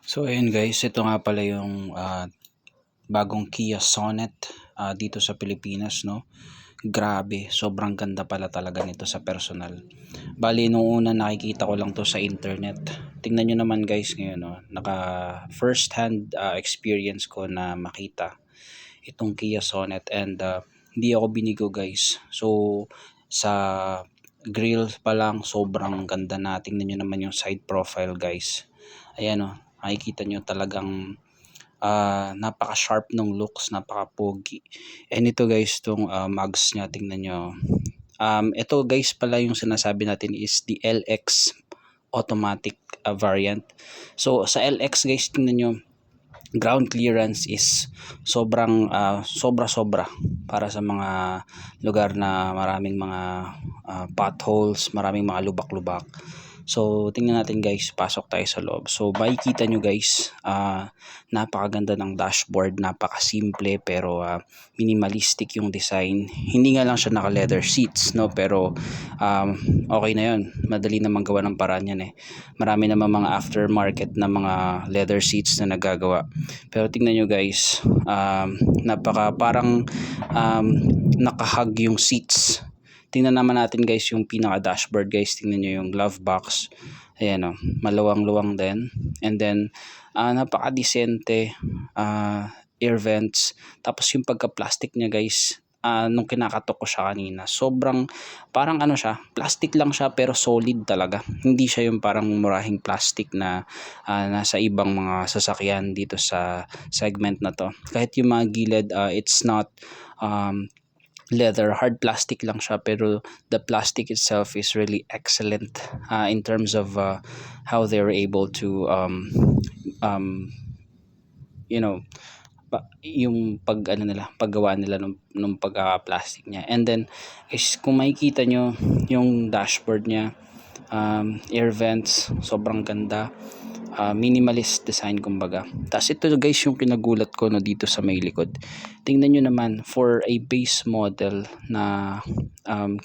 So ayun guys, ito nga pala yung bagong Kia Sonet dito sa Pilipinas, no. Grabe, sobrang ganda pala talaga nito sa personal. Bali nung una nakikita ko lang to sa internet. Tingnan nyo naman guys ngayon, no. Naka first hand experience ko na makita itong Kia Sonet, and hindi ako binigo guys. So sa grill pa lang sobrang ganda na. Tingnan nyo naman yung side profile guys. Ayan, o, makikita nyo talagang napaka-sharp ng looks, napaka-pogi. And ito guys, itong mugs niya, tingnan nyo. Ito guys pala yung sinasabi natin is the LX automatic variant. So sa LX guys, tingnan nyo, ground clearance is sobrang sobra-sobra para sa mga lugar na maraming mga potholes, maraming mga lubak-lubak. So tingnan natin guys, pasok tayo sa loob. So makikita nyo guys, napakaganda ng dashboard, napakasimple pero minimalistic yung design. Hindi nga lang siya naka leather seats, no, pero okay na yun, madali namang gawa ng paraan yan eh. Marami namang mga aftermarket na mga leather seats na nagagawa. Pero tingnan nyo guys, napaka parang nakahug yung seats. Tingnan naman natin guys yung pinaka dashboard guys. Tingnan nyo yung glove box. Ayan, o, maluwang-luwang din. And then napaka-decente air vents. Tapos yung pagka-plastic niya guys, nung kinakatok ko siya kanina, sobrang parang ano siya, plastic lang siya pero solid talaga. Hindi siya yung parang murahing plastic na nasa ibang mga sasakyan dito sa segment na to. Kahit yung mga gilid, it's not leather, hard plastic lang siya, pero the plastic itself is really excellent in terms of how they're able to you know, yung paggawa nila nung pagka-plastic niya. And then is kung makikita nyo yung dashboard niya, air vents, sobrang ganda. Minimalist design kumbaga. Tapos ito guys yung kinagulat ko no, dito sa may likod. Tingnan nyo naman, for a base model na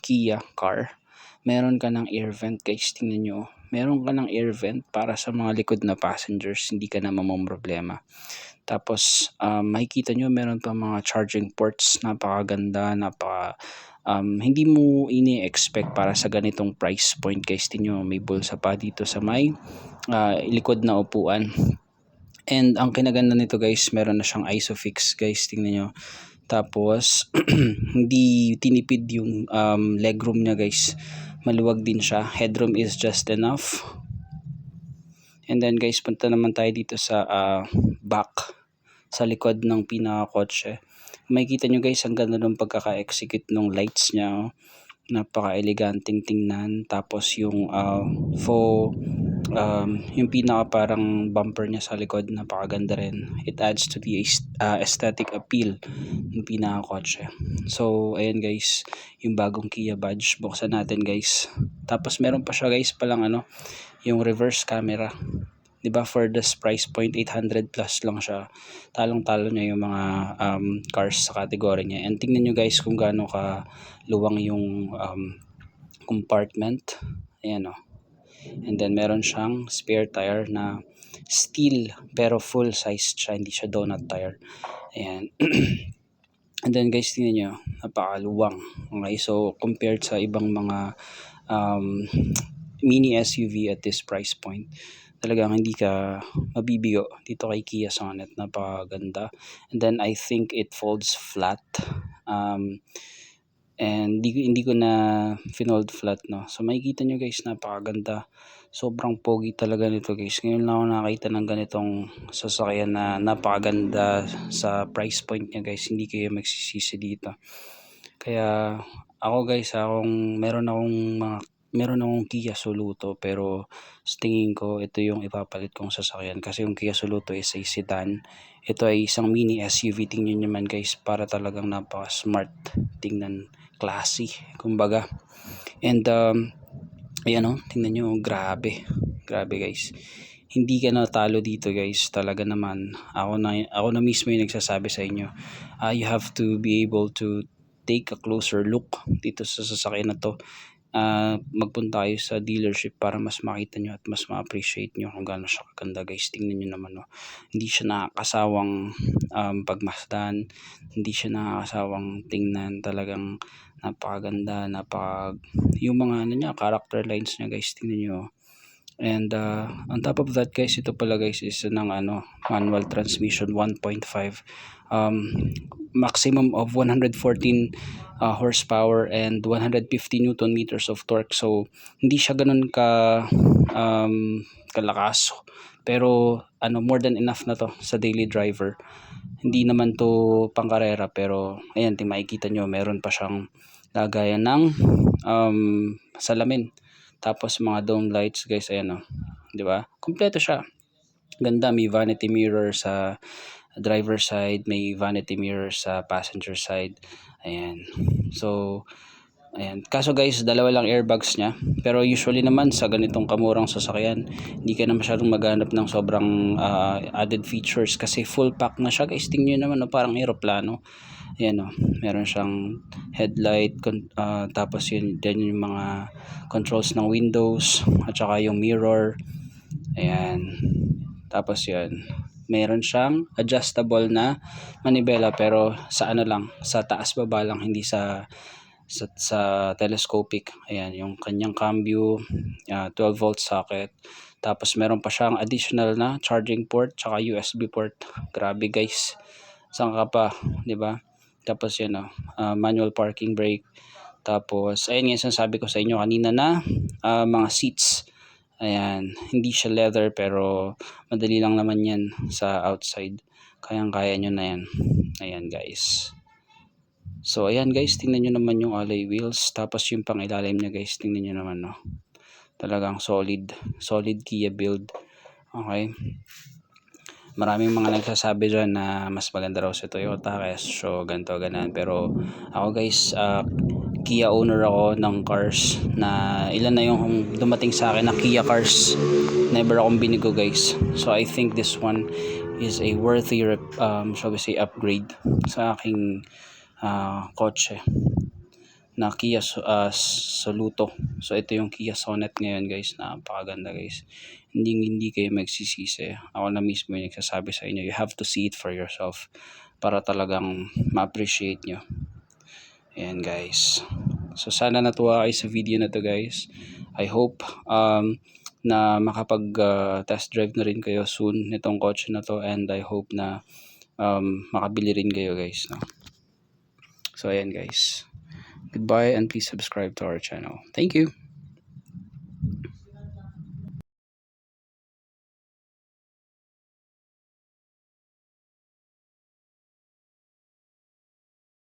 Kia car, meron ka ng air vent guys. Tingnan nyo, meron ka ng air vent para sa mga likod na passengers, hindi ka na mamomroblema. Tapos makikita nyo meron pa mga charging ports, napakaganda, hindi mo ini-expect para sa ganitong price point guys. Tingnan nyo, may bulsa pa dito sa may likod na upuan. And ang kinaganda nito guys, meron na siyang ISOFIX guys, tingnan nyo. Tapos hindi tinipid yung legroom niya guys, maluwag din siya, headroom is just enough. And then guys, punta naman tayo dito sa back, sa likod ng pinaka-kotse. Makikita nyo guys, ang ganda ng pagkaka-execute ng lights niya, oh. Napaka-eleganteng tingnan. Tapos yung yung pinaka parang bumper niya sa likod, napakaganda rin. It adds to the aesthetic appeal ng pinaka kotse. So ayan guys, yung bagong Kia badge, buksan natin guys. Tapos meron pa siya guys palang yung reverse camera. 'Di ba, for this price point, 800 plus lang siya. Talong-talo niya yung mga cars sa category niya. And tingnan nyo guys kung gaano ka luwang yung compartment. Ayan, o. And then meron siyang spare tire na steel pero full size siya, hindi siya donut tire. Ayan. And then guys, tingnan nyo, napakaluwang. Okay, so compared sa ibang mga mini SUV at this price point, talagang hindi ka mabibigo dito kay Kia Sonet. Napakaganda. And then I think it folds flat. And hindi ko na finold flat, no. So makikita nyo guys, napakaganda. Sobrang pogi talaga nito guys. Ngayon lang ako nakakita ng ganitong sasakyan na napakaganda sa price point niya guys. Hindi kayo magsisisi dito. Kaya ako guys, meron akong Kia Soluto, pero sa tingin ko ito yung ipapalit kong sasakyan, kasi yung Kia Soluto is a sedan. Ito ay isang mini SUV. Tingnan nyo naman guys, para talagang napaka-smart tingnan, classy kumbaga. And ayan, o, tingnan nyo, grabe guys. Hindi ka natalo dito guys, talaga naman. Ako na mismo yung nagsasabi sa inyo. You have to be able to take a closer look dito sa sasakyan na to. magpunta kayo sa dealership para mas makita nyo at mas ma-appreciate nyo kung gaano siya kaganda guys. Tingnan nyo naman, no? Hindi siya nakakasawang pagmasdan, hindi siya nakakasawang tingnan, talagang napakaganda, yung mga ano niya, character lines niya guys, tingnan nyo. And on top of that guys, ito pala guys is ng manual transmission 1.5, maximum of 114 horsepower and 150 newton meters of torque. So hindi siya ganun kalakas, pero more than enough na to sa daily driver. Hindi naman to pangkarera, pero ayan, makikita nyo meron pa siyang lagayan ng salamin, tapos mga dome lights guys, ayan, di ba? Kompleto siya, ganda. May vanity mirror sa driver side, may vanity mirror sa passenger side, ayan. So ayan, kaso guys, dalawa lang airbags niya, pero usually naman sa ganitong kamurang sasakyan, hindi ka na masyadong maghanap ng sobrang added features kasi full pack na siya guys. Tingnan nyo naman, parang aeroplano. Ayan, meron siyang headlight, tapos yun din yung mga controls ng windows at saka yung mirror, ayan. Tapos yun, meron siyang adjustable na manibela, pero sa lang, sa taas baba lang, hindi sa telescopic. Ayan, yung kanyang cambio, 12 volt socket. Tapos meron pa siyang additional na charging port tsaka USB port. Grabe guys, saan ka pa, di ba? Tapos yun, manual parking brake. Tapos ayun nga, sabi ko sa inyo kanina na mga seats, ayan, hindi siya leather, pero madali lang naman yan sa outside, kayang-kaya nyo na yan. Ayan guys. So ayan guys, tingnan nyo naman yung alloy wheels, tapos yung pang ilalim niya guys, tingnan nyo naman, no? Talagang solid Kia build. Okay, maraming mga nagsasabi dyan na mas maganda raw si Toyota kaya ganito ganan, pero ako guys, Kia owner ako ng cars, na ilan na yung dumating sa akin na Kia cars, never akong binigo guys. So I think this one is a worthy shall we say upgrade sa aking kotse na Kia Soluto. So ito yung Kia Sonet ngayon guys, napakaganda guys, hindi kayo magsisisi. Ako na mismo yung nagsasabi sa inyo, you have to see it for yourself para talagang ma-appreciate nyo. Ayan guys, so sana natuwa kayo sa video na to guys. I hope na makapag test drive na rin kayo soon nitong kotse na to, and I hope na makabili rin kayo guys, no? So ayan guys, goodbye and please subscribe to our channel. Thank you.